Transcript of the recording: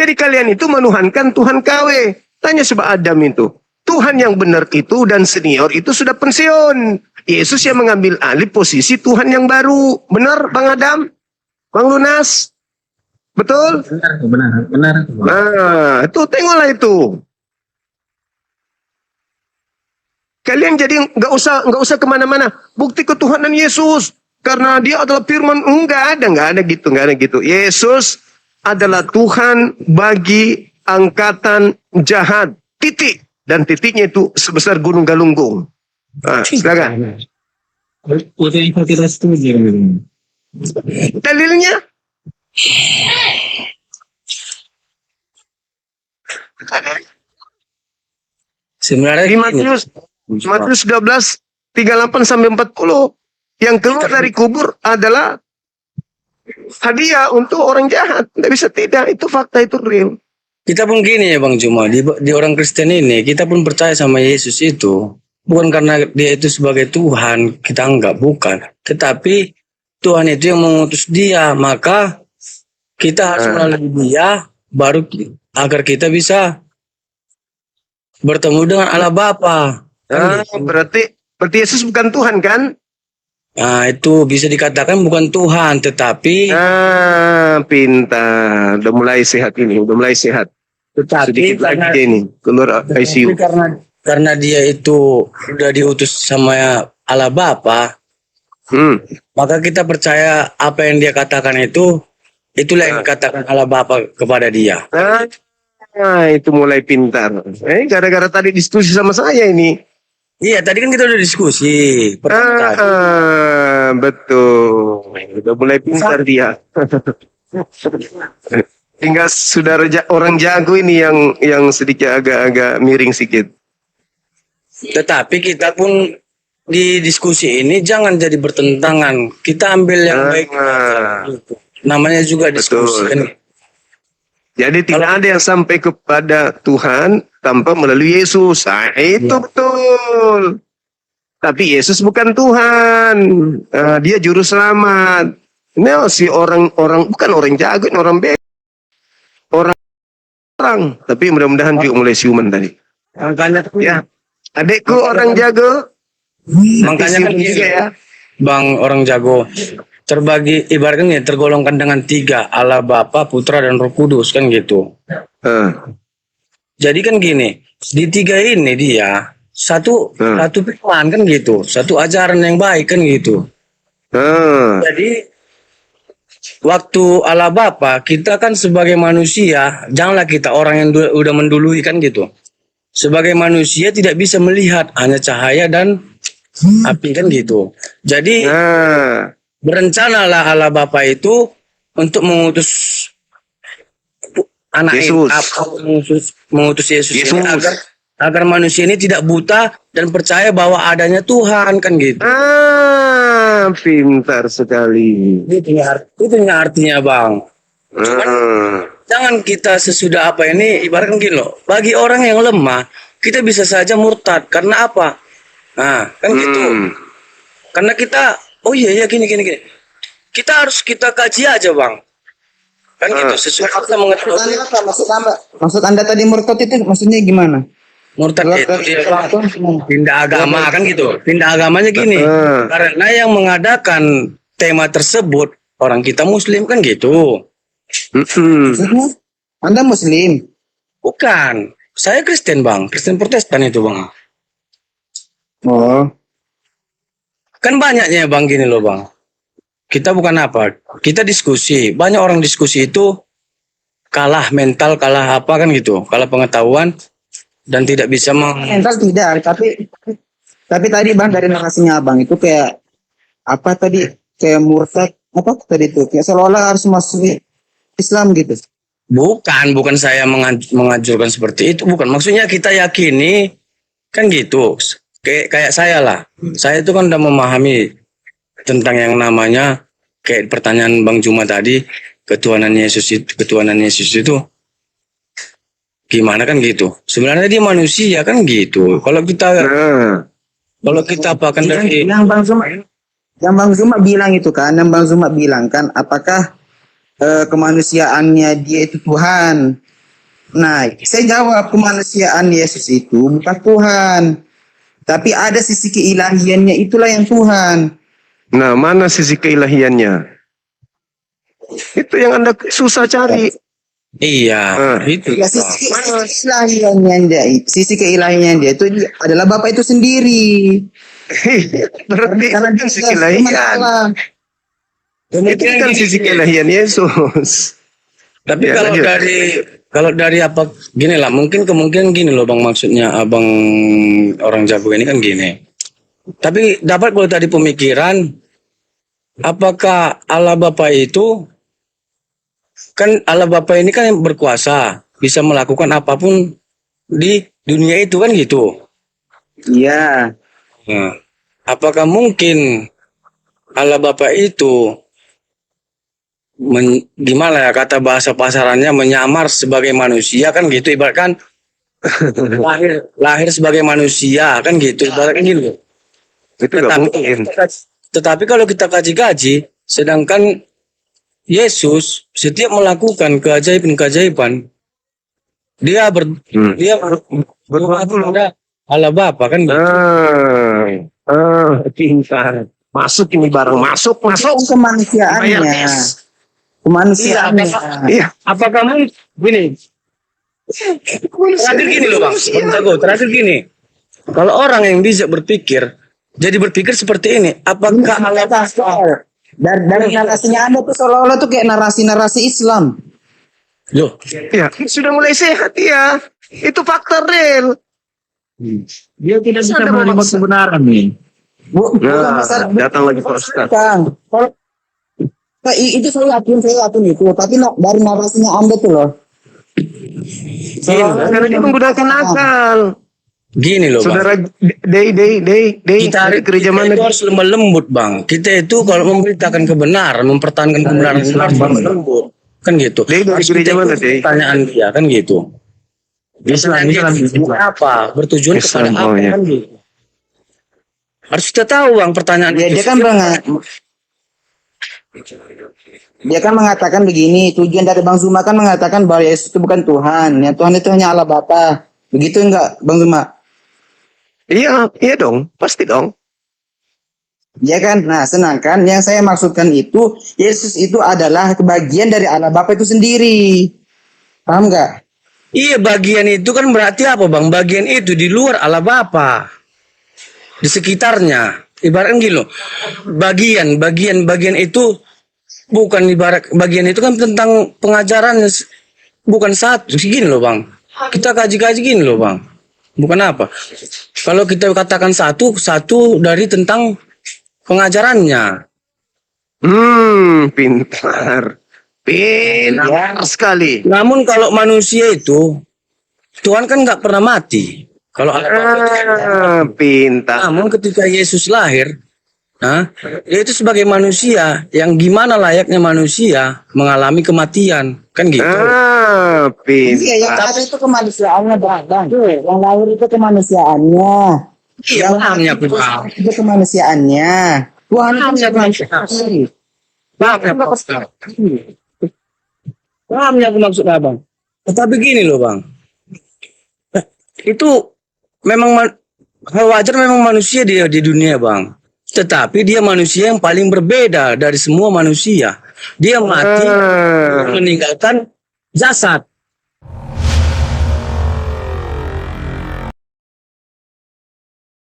Jadi kalian itu menuhankan Tuhan KW. Tanya coba Adam itu. Tuhan yang benar itu dan senior itu sudah pensiun. Yesus yang mengambil alih posisi Tuhan yang baru. Benar Bang Adam? Bang Lunas? Betul? Benar. Nah, itu tengoklah itu. Kalian jadi nggak usah kemana-mana. Bukti ketuhanan Yesus karena Dia adalah Firman. Nggak ada gitu. Yesus adalah Tuhan bagi angkatan jahat. Titik. Dan titiknya itu sebesar gunung Galunggung. Nah, silakan. Saya tidak setuju. Dalilnya? Sebenarnya Di Matius 12:38 sampai 40 yang keluar dari kubur adalah hadiah untuk orang jahat. Tidak bisa tidak, itu fakta, itu real. kita pun gini ya Bang Juma, di orang Kristen ini kita pun percaya sama Yesus itu bukan karena Dia itu sebagai Tuhan, kita enggak, bukan. Tetapi Tuhan itu yang mengutus Dia, maka kita harus melalui Dia baru agar kita bisa bertemu dengan Allah Bapa. Berarti Yesus bukan Tuhan kan? Nah, itu bisa dikatakan bukan Tuhan, tetapi Pintar. Udah mulai sehat ini, Tetapi sedikit lagi dia ini keluar ICU. Karena Dia itu sudah diutus sama Allah Bapa, maka kita percaya apa yang Dia katakan itulah yang dikatakan Allah Bapa kepada Dia. Nah, itu mulai pintar. Gara-gara tadi diskusi sama saya ini. Iya, tadi kan kita udah diskusi. Betul. Udah mulai pintar dia. Tinggal sudah orang jago ini yang sedikit agak miring sedikit. Tetapi kita pun di diskusi ini jangan jadi bertentangan. Kita ambil yang baik. Namanya juga diskusi. Kan? Jadi tidak ada yang sampai kepada Tuhan tanpa melalui Yesus. Nah, itu betul. Tapi Yesus bukan Tuhan. Dia juru selamat. Ini si orang bukan orang jago, orang baik. Orang. Tapi mudah-mudahan juga mulai siuman tadi. Makanya ya. Adikku orang jago. Makanya kan juga ya. Bang orang jago. Terbagi ibaratnya tergolongkan dengan 3, Allah Bapa, Putra dan Roh Kudus kan gitu. Jadi kan gini, di 3 ini dia satu firman kan gitu, satu ajaran yang baik kan gitu. Jadi waktu Allah Bapa, kita kan sebagai manusia, janganlah kita orang yang udah mendului kan gitu. Sebagai manusia tidak bisa melihat, hanya cahaya dan api kan gitu. Jadi berencanalah Allah Bapa itu untuk mengutus anak mengutus Yesus. Ini agar manusia ini tidak buta dan percaya bahwa adanya Tuhan kan gitu. Pintar sekali. Itu artinya Bang. Cuman, jangan kita sesudah apa ini ibaratkan gini loh. Bagi orang yang lemah kita bisa saja murtad karena apa? Nah kan gitu. Karena kita gini. Kita harus kaji aja Bang. Kan gitu, sesuai kita mengetahui. Maksud anda tadi murtad itu maksudnya gimana? Murtad itu dia pindah agama kan gitu. Pindah agamanya gini. Karena yang mengadakan tema tersebut orang kita Muslim kan gitu. Maksudnya? Anda Muslim? Bukan. Saya Kristen Bang. Kristen Protestan itu Bang. Oh. Kan banyaknya Bang gini loh Bang. Kita bukan apa. Kita diskusi. Banyak orang diskusi itu kalah mental, kalah apa kan gitu. Kalah pengetahuan dan tidak bisa mental tidak. Tapi tadi Bang dari narasinya Abang itu kayak apa tadi? Kayak murtad apa tadi itu? Kayak seolah-olah harus masuk Islam gitu. Bukan saya menganjurkan seperti itu. Bukan. Maksudnya kita yakini kan gitu. Kayak saya lah. Saya itu kan udah memahami tentang yang namanya kayak pertanyaan Bang Juma tadi, ketuhanan Yesus itu gimana kan gitu. Sebenarnya dia manusia kan gitu. Kalau kita apakan dari yang Bang Zuma bilang itu kan, apakah kemanusiaannya dia itu Tuhan. Nah, saya jawab kemanusiaan Yesus itu bukan Tuhan. Tapi ada sisi keilahiannya, itulah yang Tuhan. Nah, mana sisi keilahiannya? Itu yang Anda susah cari. Iya, itu. Ya, sisi keilahiannya dia itu adalah Bapa itu sendiri. Berarti Karena itu sisi keilahian. Itu kan sisi keilahian Yesus. Tapi Ya, lanjut. kalau dari apa gini lah, mungkin kemungkinan gini loh Bang, maksudnya Abang orang jago ini kan gini. Tapi dapat kalau tadi pemikiran, apakah Allah Bapa itu kan Allah Bapa ini kan yang berkuasa, bisa melakukan apapun di dunia itu kan gitu. Iya. Nah, apakah mungkin Allah Bapa itu gimana ya kata bahasa pasarannya, menyamar sebagai manusia kan gitu, ibaratkan lahir sebagai manusia kan gitu, ibaratkan gitu. Itu nggak mungkin. Tetapi kalau kita kaji-kaji, sedangkan Yesus setiap melakukan keajaiban-keajaiban, dia berdoa kepada Allah Bapa kan gitu. Pintar. Masuk ini barang, masuk. Kemanusiaannya. Bayar. Kemanusiaannya. Iya. Apakah mungkin gini? Terakhir gini loh Bang, terakhir gini. Kalau orang yang bisa berpikir, jadi berpikir seperti ini, apakah Allah dari narasinya Anda tuh seolah-olah tuh kayak narasi-narasi Islam. Loh, Ya, sudah mulai sehat ya. Itu fakta real. Dia tidak bisa Anda menerima memaksa. kebenaran nih. Nah, datang lagi Pak Ustaz. Kang, itu saya yakin itu. Tapi dari narasinya Anda tuh loh. Karena dia menggunakan akal. gini loh Bang. Saudara Day, Kita, dari gereja kita mana? itu harus lemah lembut Bang. Kita itu kalau memberitakan kebenaran, mempertahankan kebenaran harus lemah lembut. Kan gitu. Day, dari Harus gereja kita mana, ikut Day? pertanyaan dia kan gitu. Islam. Apa? Bertujuan kepada Islam, apa oh, ya. kan gitu. Harus kita tahu Bang pertanyaan Dia, itu. dia kan mengatakan begini, tujuan dari Bang Zuma kan mengatakan bahwa Yesus itu bukan Tuhan. Ya Tuhan itu hanya Allah Bapa. Begitu enggak Bang Zuma? Iya dong, pasti dong. Ya kan? Nah, sedangkan yang saya maksudkan itu Yesus itu adalah kebagian dari Allah Bapa itu sendiri. Paham enggak? Iya, bagian itu kan berarti apa Bang? Bagian itu di luar Allah Bapa. Di sekitarnya. Ibaratnya gini loh. Bagian itu bukan ibarat, bagian itu kan tentang pengajaran, bukan satu. Gini loh Bang. Kita kaji-kaji gini loh Bang. Bukan apa. Kalau kita katakan satu dari tentang pengajarannya. Pintar sekali. Namun kalau manusia itu, Tuhan kan nggak pernah mati. Kalau Pintar. namun ketika Yesus lahir, dia itu sebagai manusia yang gimana layaknya manusia mengalami kematian, kan gitu. Iya, yang Pintar. ada itu kemanusiaannya, Bang. Yang lahir itu kemanusiaannya. Iya, pahamnya aku Bang. Itu kemanusiaannya. Tuhan itu Pahamnya kemanusiaan. Pahamnya Pak. Pahamnya aku maksud Abang. Tetapi gini loh Bang, itu memang hal wajar, memang manusia dia di dunia Bang. Tetapi dia manusia yang paling berbeda dari semua manusia. Dia mati meninggalkan jasad.